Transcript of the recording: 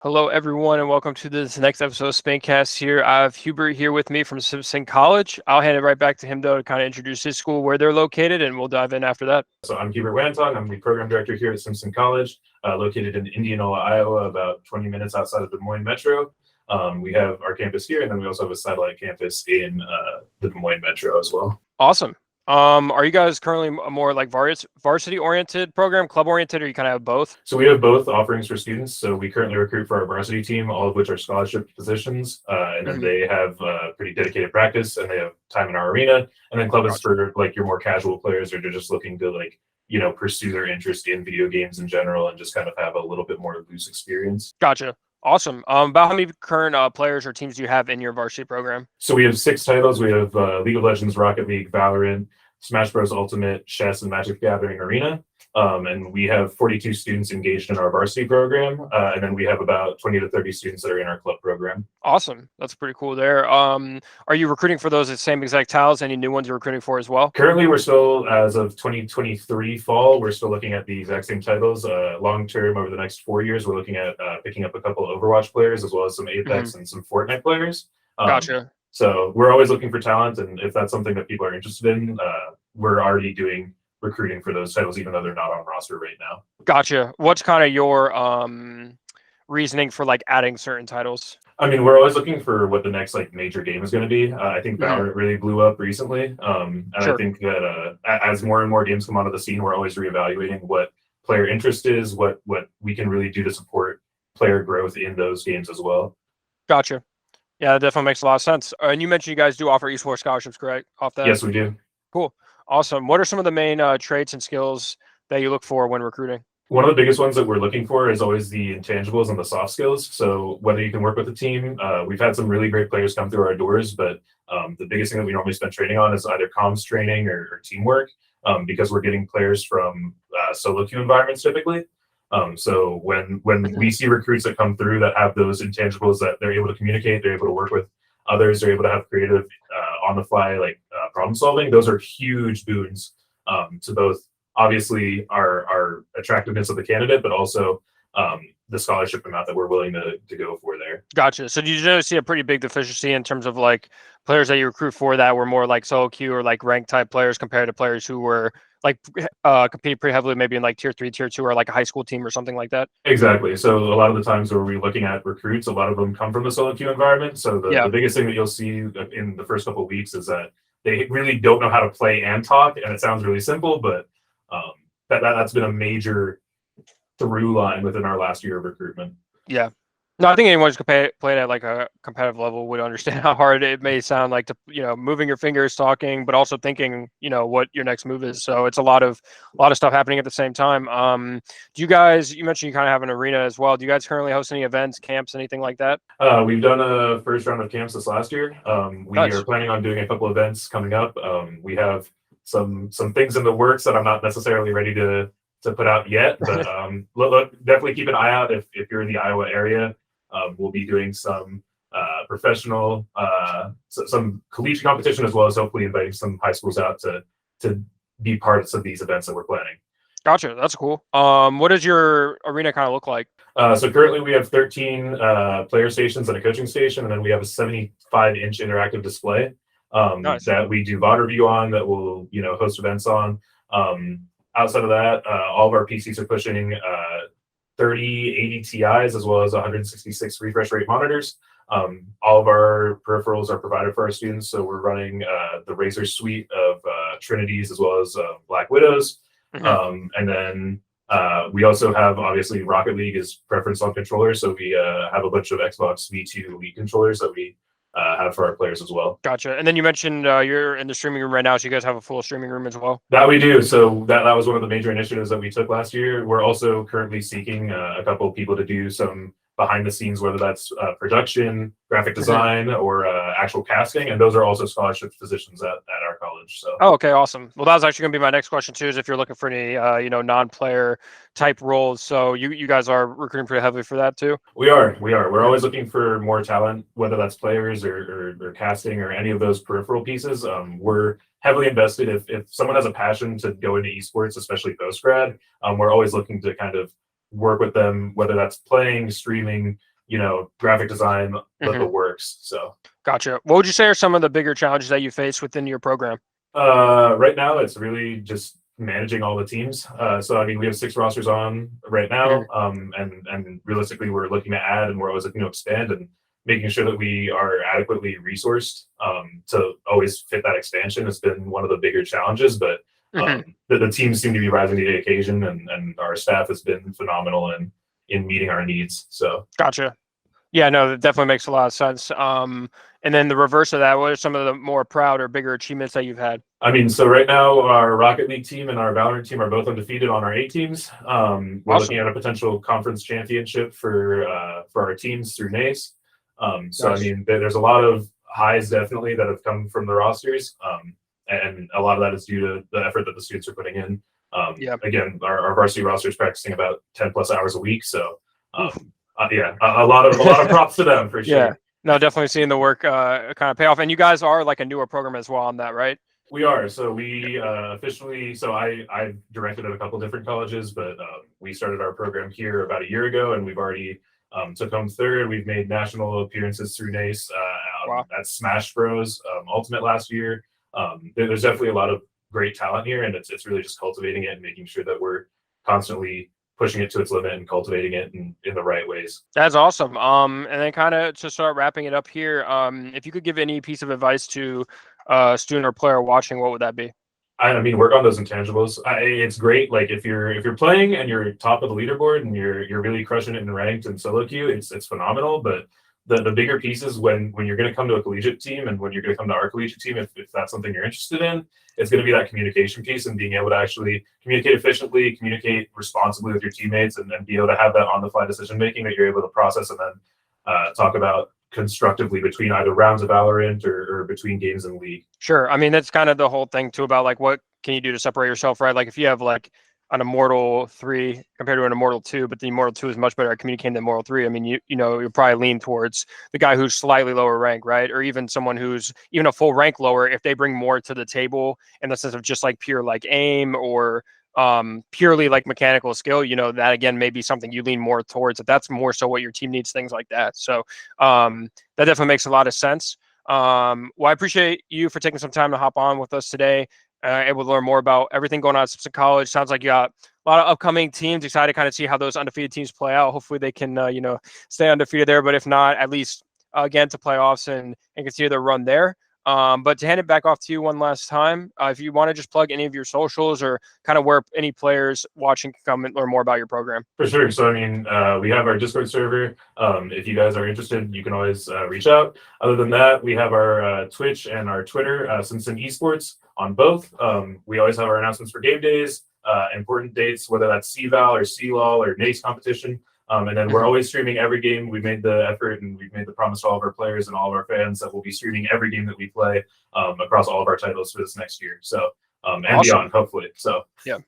Hello, everyone, and welcome to this next episode of SPINcast here. I have Hubert here with me from Simpson College. I'll hand it right back to him, though, to kind of introduce his school, where they're located, and we'll dive in after that. So I'm Hubert Whan. I'm the program director here at Simpson College, located in Indianola, Iowa, about 20 minutes outside of Des Moines Metro. We have our campus here, and then we also have a satellite campus in the Des Moines Metro as well. Awesome. Are you guys currently a more like varsity-oriented program, club-oriented, or you kind of have both? So we have both offerings for students. So we currently recruit for our varsity team, all of which are scholarship positions, and then they have pretty dedicated practice, and they have time in our arena. And then club is for like your more casual players, or they're just looking to pursue their interest in video games in general, and just kind of have a little bit more loose experience. Gotcha. Awesome. About how many current players or teams do you have in your varsity program? So we have 6 titles. We have League of Legends, Rocket League, Valorant, Smash Bros. Ultimate, Chess, and Magic the Gathering Arena. And we have 42 students engaged in our varsity program. And then we have about 20 to 30 students that are in our club program. Awesome. That's pretty cool there. Are you recruiting for those same exact titles? Any new ones you're recruiting for as well? Currently, we're still, as of 2023 fall, we're still looking at the exact same titles. Long term, over the next 4 years, we're looking at picking up a couple Overwatch players, as well as some Apex and some Fortnite players. Gotcha. So we're always looking for talent, and if that's something that people are interested in, we're already doing recruiting for those titles, even though they're not on roster right now. Gotcha. What's kind of your reasoning for like adding certain titles? I mean, we're always looking for what the next major game is going to be. I think Valorant really blew up recently, and I think that as more and more games come onto the scene, we're always reevaluating what player interest is, what we can really do to support player growth in those games as well. Gotcha. Yeah, that definitely makes a lot of sense. And you mentioned you guys do offer esports scholarships, correct? Off that? Yes, we do. Cool. Awesome. What are some of the main traits and skills that you look for when recruiting? One of the biggest ones that we're looking for is always the intangibles and the soft skills. So whether you can work with a team, we've had some really great players come through our doors, but the biggest thing that we normally spend training on is either comms training or teamwork, because we're getting players from solo queue environments typically. So when we see recruits that come through that have those intangibles, that they're able to communicate, they're able to work with others, they're able to have creative on the fly problem solving, those are huge boons to both obviously our attractiveness of the candidate, but also the scholarship amount that we're willing to go for there. Gotcha. So do you generally see a pretty big deficiency in terms of like players that you recruit for that were more like solo queue or like ranked type players compared to players who were like compete pretty heavily maybe in like tier 3, tier 2, or like a high school team or something like that? Exactly. So a lot of the times where we're looking at recruits, a lot of them come from the solo queue environment. So the biggest thing that you'll see in the first couple of weeks is that they really don't know how to play and talk. And it sounds really simple, but that's been a major through line within our last year of recruitment. Yeah. No, I think anyone who's played at like a competitive level would understand how hard it may sound like to, moving your fingers, talking, but also thinking, what your next move is. So it's a lot of stuff happening at the same time. Do you guys, you mentioned you kind of have an arena as well. Do you guys currently host any events, camps, anything like that? We've done a first round of camps this last year. We are planning on doing a couple events coming up. We have some things in the works that I'm not necessarily ready to put out yet, but look, definitely keep an eye out if you're in the Iowa area. We'll be doing some professional, some collegiate competition, as well as hopefully inviting some high schools out to be parts of these events that we're planning. Gotcha. That's cool. What does your arena kind of look like? So currently we have 13 player stations and a coaching station, and then we have a 75-inch interactive display that we do VOD review on, that we'll host events on. Outside of that, all of our PCs are pushing 3080 Ti's, as well as 166 refresh rate monitors. All of our peripherals are provided for our students, so we're running the Razer suite of Trinities, as well as Black Widows. And then we also have, obviously, Rocket League is preference on controllers, so we have a bunch of Xbox V2 Elite controllers that we have for our players as well. Gotcha. And then you mentioned you're in the streaming room right now, so you guys have a full streaming room as well? That we do. So that was one of the major initiatives that we took last year. We're also currently seeking a couple of people to do some behind the scenes, whether that's production, graphic design, or actual casting, and those are also scholarship positions at our college. So okay, awesome. Well, that was actually going to be my next question too, is if you're looking for any non-player type roles. So you guys are recruiting pretty heavily for that too? We are. We're always looking for more talent, whether that's players or casting or any of those peripheral pieces. We're heavily invested. If someone has a passion to go into esports, especially post grad, we're always looking to kind of work with them, whether that's playing, streaming, graphic design, the works. So gotcha. What would you say are some of the bigger challenges that you face within your program? Right now, it's really just managing all the teams. So I mean, we have 6 rosters on right now, and realistically, we're looking to add, and we're always looking to expand, and making sure that we are adequately resourced to always fit that expansion has been one of the bigger challenges. But the teams seem to be rising to the occasion, and our staff has been phenomenal in meeting our needs. So gotcha. Yeah, no, that definitely makes a lot of sense. And then the reverse of that, what are some of the more proud or bigger achievements that you've had? I mean, so right now our Rocket League team and our Valorant team are both undefeated on our A teams. We're looking at a potential conference championship for our teams through NACE. So I mean, there's a lot of highs definitely that have come from the rosters, and a lot of that is due to the effort that the students are putting in. Again, our varsity roster is practicing about 10+ hours a week, so yeah, a lot of props to them for sure. Yeah, no, definitely seeing the work kind of pay off. And you guys are like a newer program as well on that, right? We are. So we officially, so I directed at a couple different colleges, but we started our program here about a year ago, and we've already took home 3rd. We've made national appearances through NACE at Smash Bros Ultimate last year. There's definitely a lot of great talent here, and it's really just cultivating it and making sure that we're constantly pushing it to its limit and cultivating it in the right ways. That's awesome. And then kind of to start wrapping it up here, if you could give any piece of advice to a student or player watching, what would that be? I mean, work on those intangibles. It's great. Like if you're playing and you're top of the leaderboard and you're really crushing it in ranked and solo queue, it's phenomenal. But the bigger pieces when you're going to come to a collegiate team and when you're going to come to our collegiate team, if that's something you're interested in, it's going to be that communication piece and being able to actually communicate efficiently, communicate responsibly with your teammates, and then be able to have that on the fly decision making that you're able to process and then talk about constructively between either rounds of Valorant or between games in League. Sure. I mean, that's kind of the whole thing too about like what can you do to separate yourself, right? Like if you have like an Immortal 3 compared to an Immortal 2, but the Immortal 2 is much better at communicating than Immortal 3. I mean, you'll probably lean towards the guy who's slightly lower rank, right? Or even someone who's even a full rank lower if they bring more to the table in the sense of just like pure like aim or purely like mechanical skill, that again may be something you lean more towards. If that's more so what your team needs, things like that. So that definitely makes a lot of sense. Well, I appreciate you for taking some time to hop on with us today. Able to learn more about everything going on at Simpson College. Sounds like you got a lot of upcoming teams. Excited to kind of see how those undefeated teams play out. Hopefully they can, stay undefeated there. But if not, at least again to playoffs and continue their run there. But to hand it back off to you one last time, if you want to just plug any of your socials or kind of where any players watching can come and learn more about your program. For sure. So, I mean, we have our Discord server. If you guys are interested, you can always reach out. Other than that, we have our Twitch and our Twitter, Simpson Esports on both. We always have our announcements for game days, important dates, whether that's CVAL or CLOL or NACE competition. And then we're always streaming every game. We've made the effort and we've made the promise to all of our players and all of our fans that we'll be streaming every game that we play across all of our titles for this next year. So, and awesome. Beyond, hopefully. So, yeah.